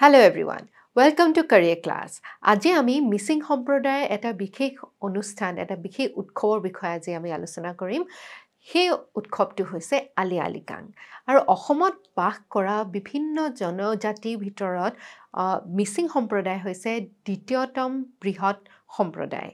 Hello everyone, welcome to Career Class. আজি আমি মিচিং সম্প্ৰদায়ৰ এটা বিশেষ অনুষ্ঠান, এটা বিশেষ উৎসৱৰ বিষয়ে আজি আমি আলোচনা কৰিম। সেই উৎসৱটো হৈছে আলি আই লৃগাং। আৰু অসমত বাস কৰা বিভিন্ন জনজাতিৰ ভিতৰত মিচিং সম্প্ৰদায় হৈছে দ্বিতীয়তম বৃহৎ সম্প্ৰদায়।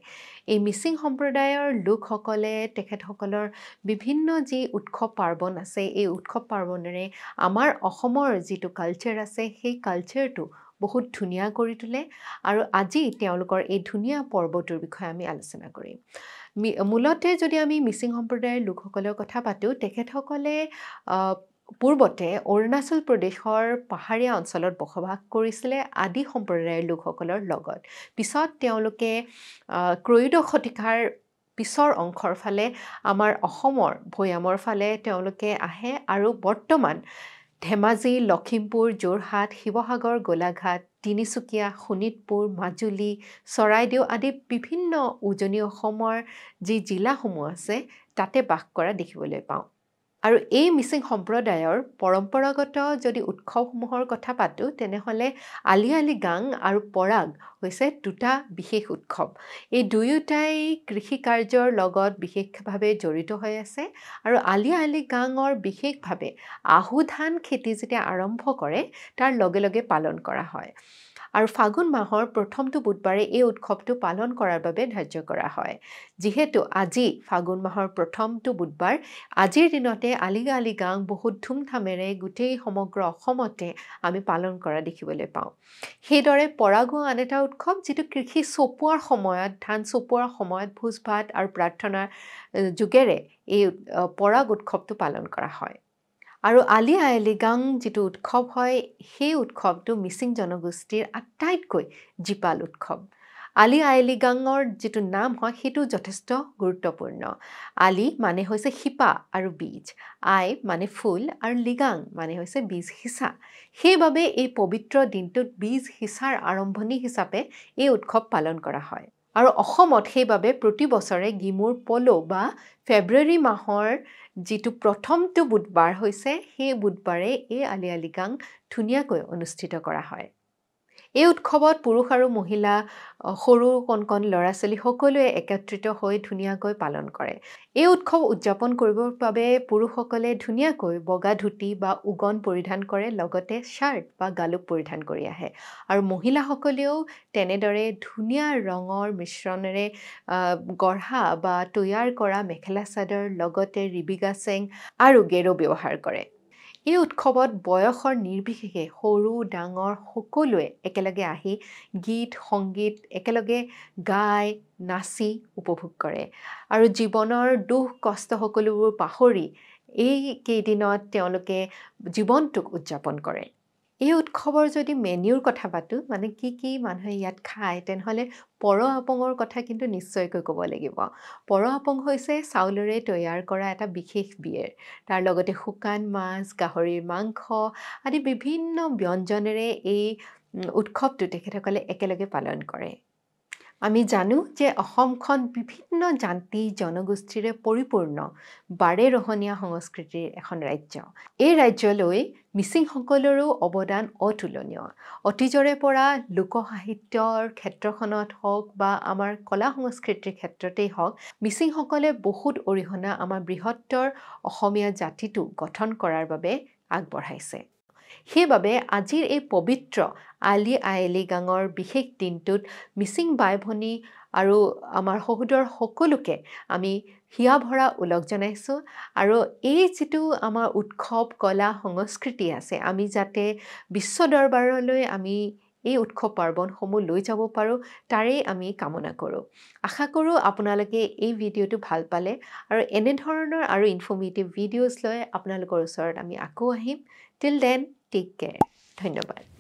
এই মিচিং সম্প্ৰদায়ৰ লোকসকলে তেখেতসকলৰ বিভিন্ন যি উৎসৱ পাৰ্বণ আছে, এই উৎসৱ পাৰ্বণেৰে আমাৰ অসমৰ যিটো কালচাৰ আছে সেই কালচাৰটো বহুত ধুনীয়া কৰি তোলে আৰু আজি তেওঁলোকৰ এই ধুনীয়া পৰ্বটোৰ বিষয়ে আমি আলোচনা কৰিম। মূলতে যদি আমি মিচিং সম্প্ৰদায়ৰ লোকসকলৰ কথা পাতোঁ, তেখেতসকলে পূৰ্বতে অৰুণাচল প্ৰদেশৰ পাহাৰীয়া অঞ্চলত বসবাস কৰিছিলে আদি সম্প্ৰদায়ৰ লোকসকলৰ লগত। পিছত তেওঁলোকে ত্ৰয়োদশ শতিকাৰ পিছৰ অংশৰ ফালে আমাৰ অসমৰ ভৈয়ামৰ ফালে তেওঁলোকে আহে আৰু বৰ্তমান ধেমাজি, লখিমপুৰ, যোৰহাট, শিৱসাগৰ, গোলাঘাট, তিনিচুকীয়া, শোণিতপুৰ, মাজুলী, চৰাইদেউ আদি বিভিন্ন উজনি অসমৰ যি জিলাসমূহ আছে তাতে বাস কৰা দেখিবলৈ পাওঁ। আৰু এই মিচিং সম্প্ৰদায়ৰ পৰম্পৰাগত যদি উৎসৱসমূহৰ কথা পাতোঁ, তেনেহ'লে আলি আই লৃগাং আৰু পৰাগ হৈছে দুটা বিশেষ উৎসৱ। এই দুয়োটাই কৃষি কাৰ্যৰ লগত বিশেষভাৱে জড়িত হৈ আছে আৰু আলি আই লৃগাঙৰ বিশেষভাৱে আহু ধান খেতি যেতিয়া আৰম্ভ কৰে তাৰ লগে লগে পালন কৰা হয়। আৰু ফাগুন মাহৰ প্ৰথমটো বুধবাৰে এই উৎসৱটো পালন কৰাৰ বাবে ধাৰ্য কৰা হয়। যিহেতু আজি ফাগুন মাহৰ প্ৰথমটো বুধবাৰ, আজিৰ দিনতে আলি আই লৃগাং বহুত ধুমধামেৰে গোটেই সমগ্ৰ অসমতে আমি পালন কৰা দেখিবলৈ পাওঁ। সেইদৰে পৰাগো আন এটা উৎসৱ, যিটো কৃষি চপোৱাৰ সময়ত, ধান চপোৱাৰ সময়ত ভোজ ভাত আৰু প্ৰাৰ্থনাৰ যোগেৰে এই পৰাগ উৎসৱটো পালন কৰা হয়। আৰু আলি আই লৃগাং যিটো উৎসৱ হয়, সেই উৎসৱটো মিচিং জনগোষ্ঠীৰ আটাইতকৈ জীপাল উৎসৱ। আলি আই লৃগাঙৰ যিটো নাম হয় সেইটো যথেষ্ট গুৰুত্বপূৰ্ণ। আলি মানে হৈছে শিপা আৰু বীজ, আই মানে ফুল আৰু লৃগাং মানে হৈছে বীজ সিঁচা। সেইবাবে এই পবিত্ৰ দিনটোত বীজ সিঁচাৰ আৰম্ভণি হিচাপে এই উৎসৱ পালন কৰা হয়। আৰু অসমত সেইবাবে প্ৰতি বছৰে গিমুৰ পলো বা ফেব্ৰুৱাৰী মাহৰ যিটো প্ৰথমটো বুধবাৰ হৈছে, সেই বুধবাৰে এই আলি আই লৃগাং ধুনীয়াকৈ অনুষ্ঠিত কৰা হয়। এই উৎসৱত পুৰুষ আৰু মহিলা, সৰু কণ কণ ল'ৰা ছোৱালী সকলোৱে একত্ৰিত হৈ ধুনীয়াকৈ পালন কৰে। এই উৎসৱ উদযাপন কৰিবৰ বাবে পুৰুষসকলে ধুনীয়াকৈ বগা ধুতি বা উগন পৰিধান কৰে, লগতে শ্বাৰ্ট বা গালুক পৰিধান কৰি আহে। আৰু মহিলাসকলেও তেনেদৰে ধুনীয়া ৰঙৰ মিশ্ৰণেৰে গঢ়া বা তৈয়াৰ কৰা মেখেলা চাদৰ, লগতে ৰিবিগাচেং আৰু গেৰো ব্যৱহাৰ কৰে। এই উৎসৱত বয়সৰ নিৰ্বিশেষে সৰু ডাঙৰ সকলোৱে একেলগে আহি গীত সংগীত একেলগে গাই নাচি উপভোগ কৰে আৰু জীৱনৰ দুখ কষ্ট সকলোবোৰ পাহৰি এই কেইদিনত তেওঁলোকে জীৱনটোক উদযাপন কৰে। এই উৎসৱৰ যদি মেন্যুৰ কথা পাতোঁ, মানে কি মানুহে ইয়াত খায়, তেনেহ'লে পৰ আপঙৰ কথা কিন্তু নিশ্চয়কৈ ক'ব লাগিব। পৰ আপং হৈছে চাউলেৰে তৈয়াৰ কৰা এটা বিশেষ বিয়েৰ। তাৰ লগতে শুকান মাছ, গাহৰিৰ মাংস আদি বিভিন্ন ব্যঞ্জনেৰে এই উৎসৱটো তেখেতসকলে একেলগে পালন কৰে। আমি জানো যে অসমখন বিভিন্ন জাতি জনগোষ্ঠীৰে পৰিপূৰ্ণ বাৰেৰহণীয়া সংস্কৃতিৰ এখন ৰাজ্য। এই ৰাজ্যলৈ মিচিংসকলৰো অৱদান অতুলনীয়। অতীজৰে পৰা লোকসাহিত্যৰ ক্ষেত্ৰখনত হওক বা আমাৰ কলা সংস্কৃতিৰ ক্ষেত্ৰতেই হওক, মিচিংসকলে বহুত অৰিহণা আমাৰ বৃহত্তৰ অসমীয়া জাতিটো গঠন কৰাৰ বাবে আগবঢ়াইছে। সেইবাবে আজিৰ এই পবিত্ৰ আলি আই লৃগাঙৰ বিশেষ দিনটোত মিচিং বাই ভনী আৰু আমাৰ সহোদৰ সকলোকে আমি হিয়া ভৰা ওলগ জনাইছোঁ। আৰু এই যিটো আমাৰ উৎসৱ কলা সংস্কৃতি আছে, আমি যাতে বিশ্ব দৰবাৰলৈ আমি এই উৎসৱ পাৰ্বণসমূহ লৈ যাব পাৰোঁ, তাৰেই আমি কামনা কৰোঁ। আশা কৰোঁ আপোনালোকে এই ভিডিঅ'টো ভাল পালে আৰু এনেধৰণৰ আৰু ইনফৰ্মেটিভ ভিডিঅ'জ লৈ আপোনালোকৰ ওচৰত আমি আকৌ আহিম। Till then, tech care. ধন্যবাদ।